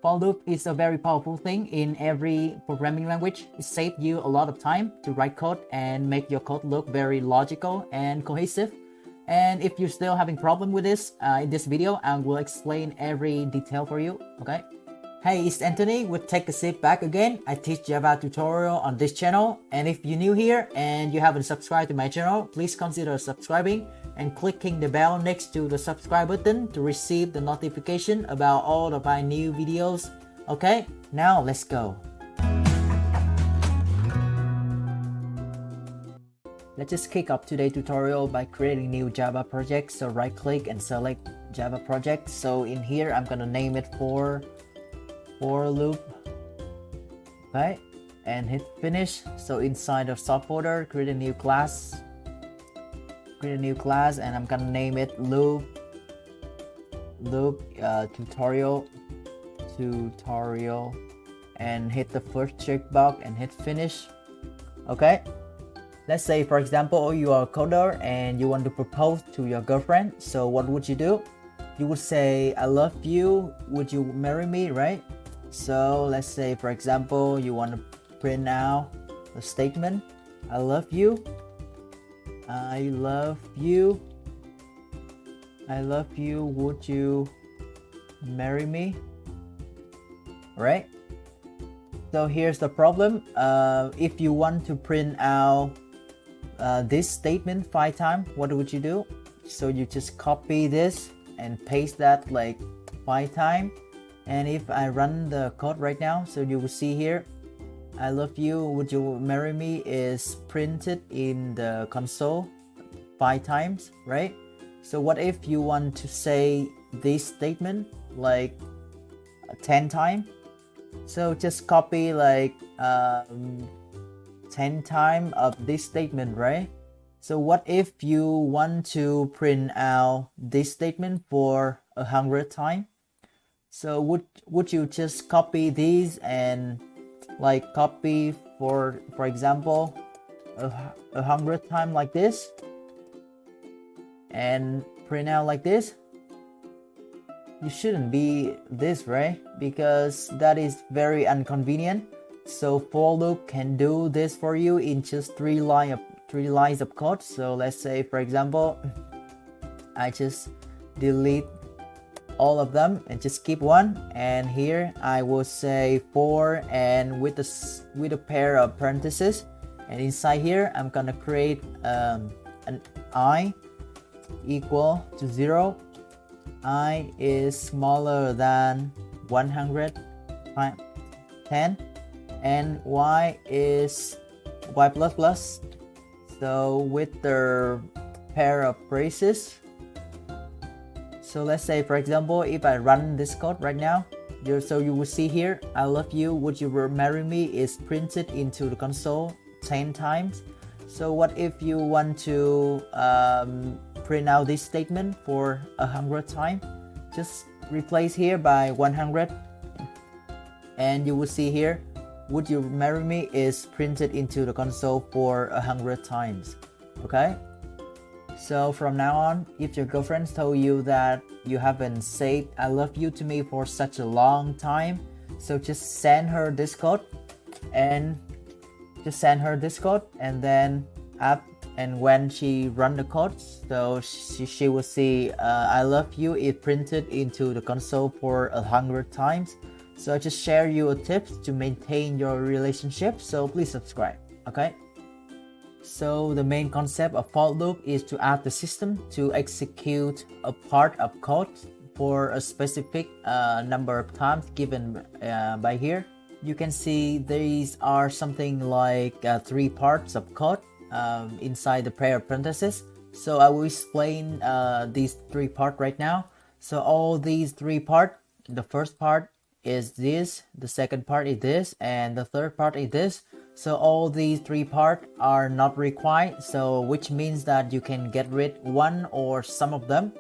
For loop is a very powerful thing in every programming language. It saves you a lot of time to write code and make your code look very logical and cohesive. And if you're still having problem with this, in this video, I will explain every detail for you, okay? Hey, it's Anthony with Take a Sip back again. I teach Java tutorial on this channel. And if you're new here and you haven't subscribed to my channel, please consider subscribing and clicking the bell next to the subscribe button to receive the notification about all of my new videos. Okay, now let's go. Let's just kick off today's tutorial by creating new Java project. So right click and select Java project. So in here, I'm gonna name it for loop, okay, and hit finish. So inside of soft folder, create a new class, and I'm gonna name it loop tutorial, and hit the first checkbox and hit finish. Okay, let's say for example you are a coder and you want to propose to your girlfriend. So what would you do? You would say, I love you, would you marry me, right? So let's say for example you want to print out the statement, I love you, would you marry me, right? So here's the problem. If you want to print out this statement 5 times, what would you do? So you just copy this and paste that like 5 times. And if I run the code right now, so you will see here, I love you, would you marry me is printed in the console 5 times, right? So what if you want to say this statement like 10 times? So just copy like 10 times of this statement, right? So what if you want to print out this statement for 100 times? So would you just copy these and like copy for example 100 times like this and print out like this? You shouldn't be this, right? Because that is very inconvenient. So for loop can do this for you in just 3 lines of code. So let's say for example I just delete all of them and just keep one, and here I will say 4 and with a pair of parentheses, and inside here I'm gonna create an I equal to 0. I is smaller than 110, and y is y plus plus. So with the pair of braces. So let's say for example if I run this code right now, so you will see here, I love you, would you marry me is printed into the console 10 times. So what if you want to print out this statement for 100 times? Just replace here by 100, and you will see here, would you marry me is printed into the console for 100 times. Okay, so from now on, if your girlfriend told you that you haven't said I love you to me for such a long time, so just send her this code, and then and when she run the code, so she will see I love you is printed into the console for 100 times. So I just share you a tip to maintain your relationship, so please subscribe. Okay, so the main concept of for loop is to ask the system to execute a part of code for a specific number of times given by here. You can see these are something like 3 parts of code inside the pair of parentheses. So I will explain these 3 parts right now. So all these 3 parts, the first part is this, the second part is this, and the third part is this. So all these 3 parts are not required, so which means that you can get rid one or some of them.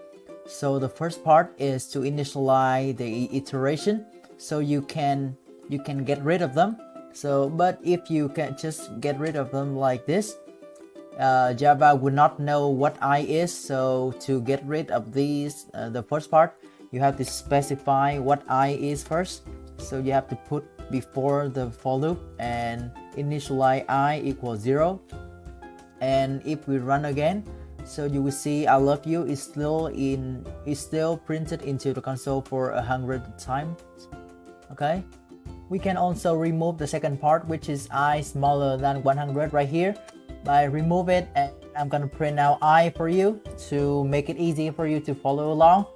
So the first part is to initialize the iteration, so you can get rid of them. So but if you can just get rid of them like this, Java would not know what I is. So to get rid of these, the first part, you have to specify what I is first. so you have to put before the for loop and initialize I equals 0. And if we run again, so you will see I love you is still printed into the console for 100 times. Okay, we can also remove the second part, which is I smaller than 100 right here. By remove it, and I'm gonna print out I for you to make it easy for you to follow along.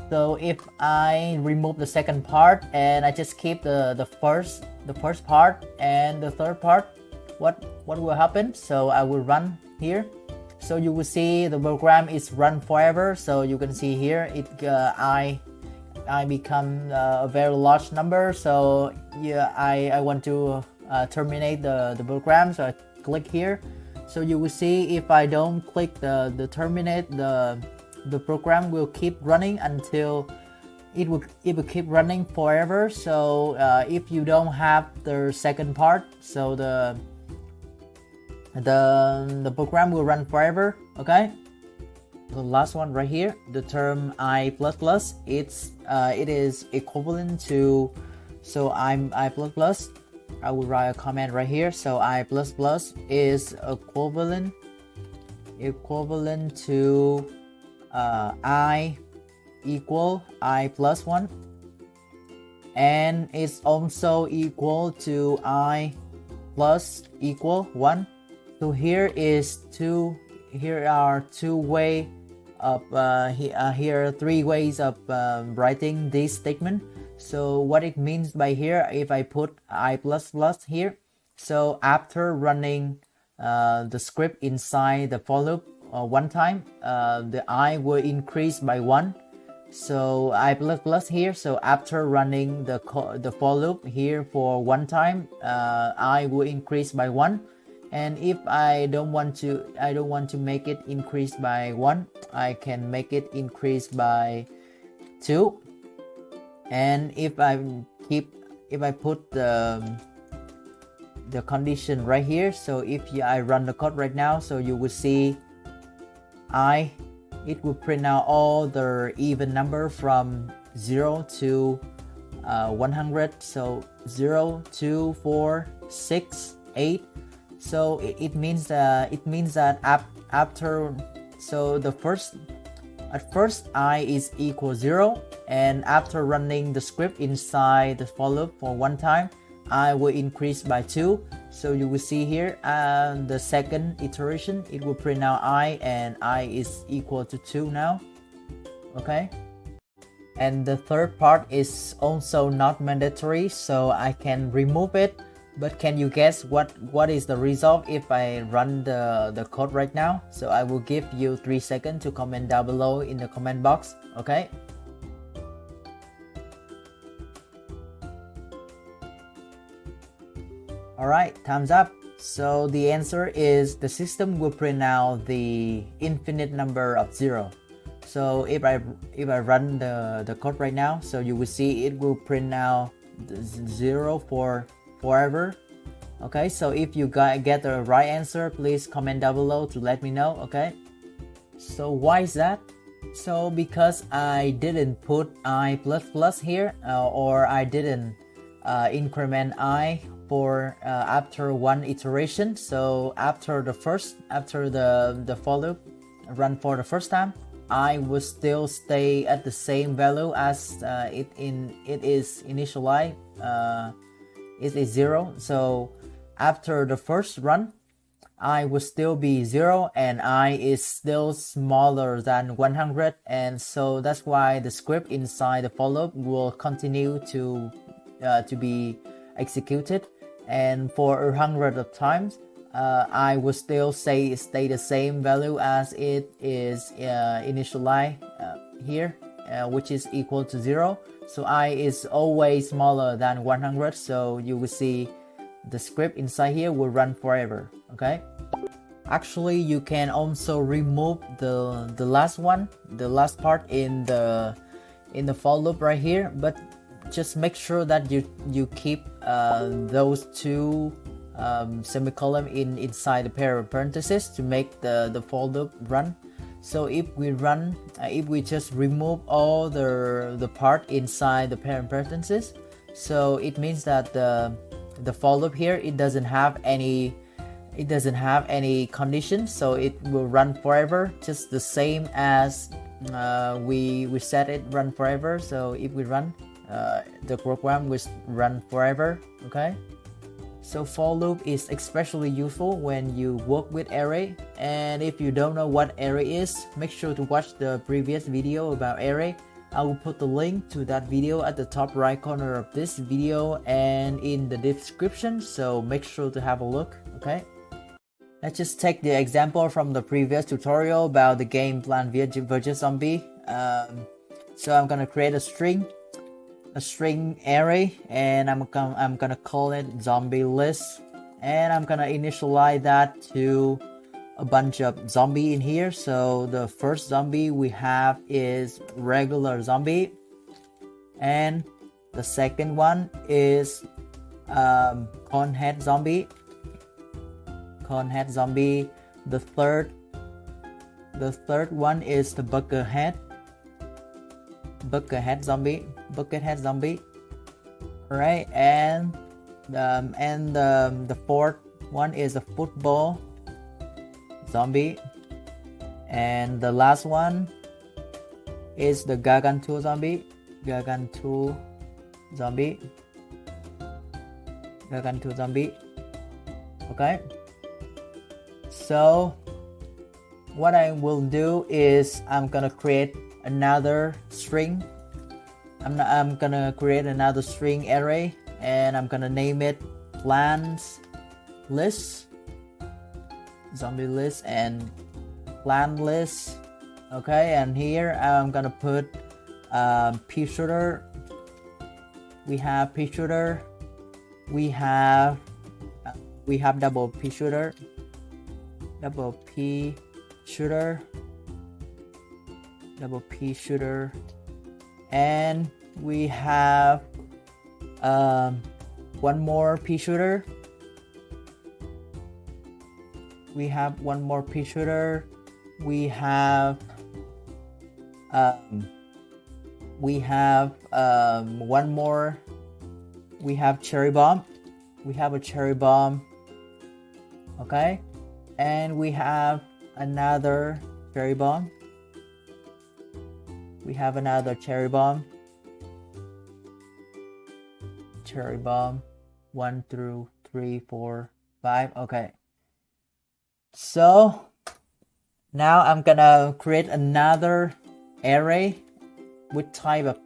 So if I remove the second part and I just keep the first part and the third part, what will happen? So I will run here. So you will see the program is run forever. So you can see here it I become a very large number. So yeah, I want to terminate the program. So I click here. So you will see if I don't click the terminate, the program will keep running until it will keep running forever. So if you don't have the second part, so the program will run forever. Okay, the last one right here, the term I++, it is equivalent to, so I'm I++. I will write a comment right here. So I++ is equivalent to I equal I plus 1, and it's also equal to I plus equal 1. So here are two way of here are three ways of writing this statement. So what it means by here, if I put I++ here, so after running the script inside the for loop one time, the I will increase by 1. So I++ here, so after running the for loop here for one time, I will increase by 1. And if I don't want to make it increase by 1, I can make it increase by 2. And if I put the condition right here, so if I run the code right now, so you will see it will print out all the even number from 0 to 100. So 0, 2, 4, 6, 8. So it means that after, so at first I is equal 0, and after running the script inside the for loop for one time, I will increase by 2. So you will see here the second iteration, it will print out I, and I is equal to 2 now. Okay, and the third part is also not mandatory, so I can remove it. But can you guess what is the result if I run the code right now? So I will give you 3 seconds to comment down below in the comment box. Okay, alright, time's up. So the answer is the system will print out the infinite number of 0. So if I run the code right now, so you will see it will print out the 0 for forever. Okay, so if you get the right answer, please comment down below to let me know. Okay, so why is that? So because I didn't put I++ here, or I didn't increment I for after one iteration. So after the for loop run for the first time, I will still stay at the same value as it is initialized. It is 0. So after the first run, I will still be 0, and I is still smaller than 100, and so that's why the script inside the for loop will continue to be executed, and for 100 of times, I will still stay the same value as it is initialized here, which is equal to 0. So I is always smaller than 100, so you will see the script inside here will run forever. Okay, actually you can also remove the last part in the for loop right here, but just make sure that you keep those two semicolon inside the pair of parentheses to make the for loop run. So if we just remove all the part inside the parentheses, So it means that the for loop here, it doesn't have any condition, so it will run forever, just the same as we set it run forever. So if we run, the program will run forever. Okay, so for loop is especially useful when you work with array, and if you don't know what array is, make sure to watch the previous video about array. I will put the link to that video at the top right corner of this video and in the description, so make sure to have a look. Okay, let's just take the example from the previous tutorial about the game Plant vs Zombie. So I'm gonna create a string array, and I'm gonna call it zombie list, and I'm gonna initialize that to a bunch of zombie in here. So the first zombie we have is regular zombie, and the second one is cone head zombie. The third one is the bucket head zombie. All right, and the fourth one is a football zombie, and the last one is the gargantua zombie. Okay, so what I will do is I'm gonna create another string. I'm gonna create another string array, and I'm gonna name it plants list, zombie list, and plant list. Okay, and here I'm gonna put pea shooter. We have pea shooter. We have double pea shooter. And we have one more pea shooter. We have one more we have cherry bomb. We have a cherry bomb. Okay, and we have another cherry bomb. We have another cherry bomb. 1, 2, 3, 4, 5. Okay, so now I'm gonna create another array with type of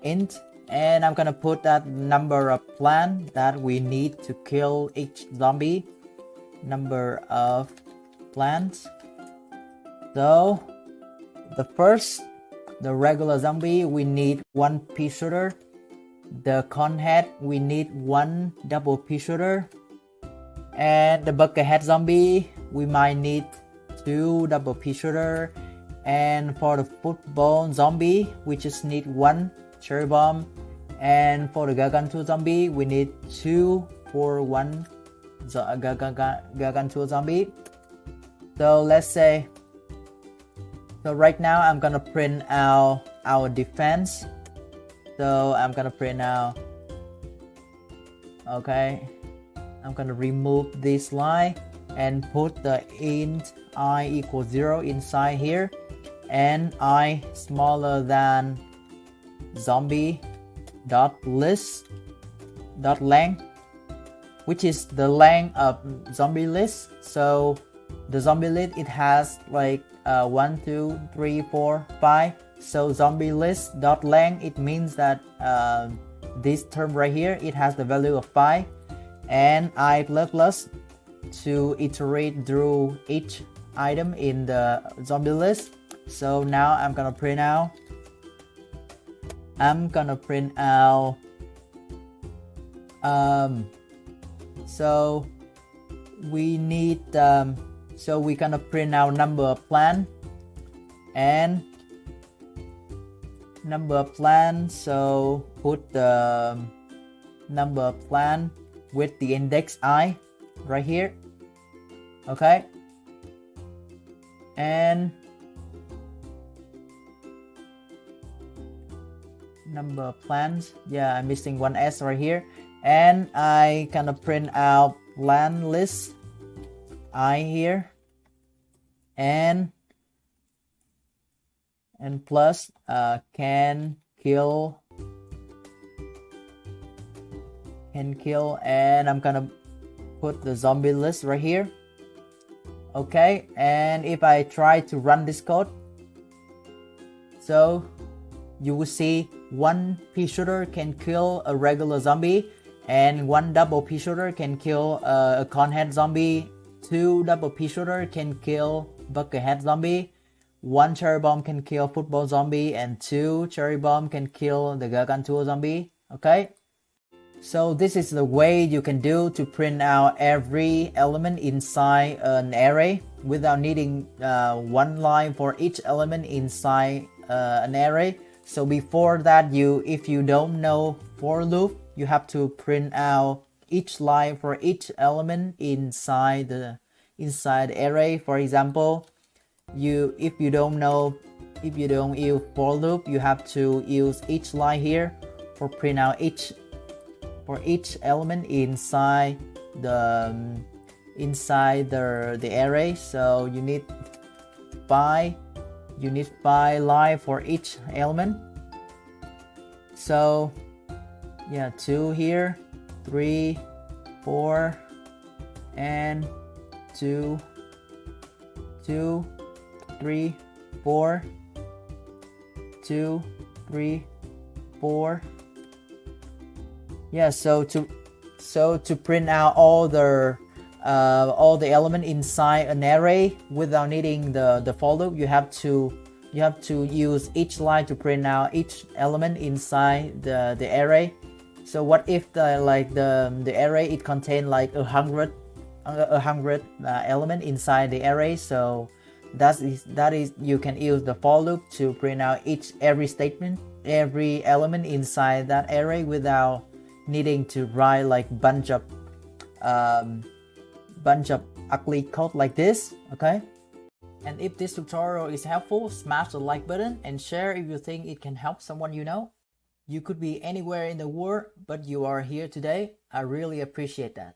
int, and I'm gonna put that number of plants that we need to kill each zombie. Number of plants. So the regular zombie, we need 1 pea shooter. The cone head, we need 1 double pea shooter. And the bucket head zombie, we might need 2 double pea shooter. And for the football zombie, we just need 1 cherry bomb. And for the gargantua zombie, we need 2 for 1 gargantua zombie. So let's say, so right now I'm gonna print out our defense. So I'm gonna print out, okay, I'm gonna remove this line and put the int I equals 0 inside here, and I smaller than zombie dot list dot length, which is the length of zombie list. So the zombie list, it has like 1, 2, 3, 4, 5. So zombie list dot length, it means that this term right here, it has the value of 5, and I plus to iterate through each item in the zombie list. So now I'm gonna print out so we need so we're gonna print out number of plant and number of plant. So put the number of plant with the index I right here. Okay, and number of plants. Yeah, I'm missing one S right here. And I kind of print out plant list I here, and plus can kill, and I'm gonna put the zombie list right here. Okay, and if I try to run this code, so you will see one pea shooter can kill a regular zombie, and one double pea shooter can kill a cornhead zombie, two double pea shooter can kill bucket head zombie, one cherry bomb can kill football zombie, and two cherry bomb can kill the gargantua zombie. Okay, so this is the way you can do to print out every element inside an array without needing one line for each element inside an array. So before that, if you don't know for loop, you have to print out each line for each element inside the array. For example, if you don't use for loop, you have to use each line here for print out each element inside the array. So you need five line for each element. So yeah, 2 here, 3, 4, and 2, 3, 4, 2, 3, 4. Yeah, so to print out all the element inside an array without needing the for loop, you have to use each line to print out each element inside the array. So what if the array it contains like 100 element inside the array? So that is you can use the for loop to print out every element inside that array without needing to write like bunch of ugly code like this. Okay, and if this tutorial is helpful, smash the like button and share if you think it can help someone you know. You could be anywhere in the world, but you are here today. I really appreciate that.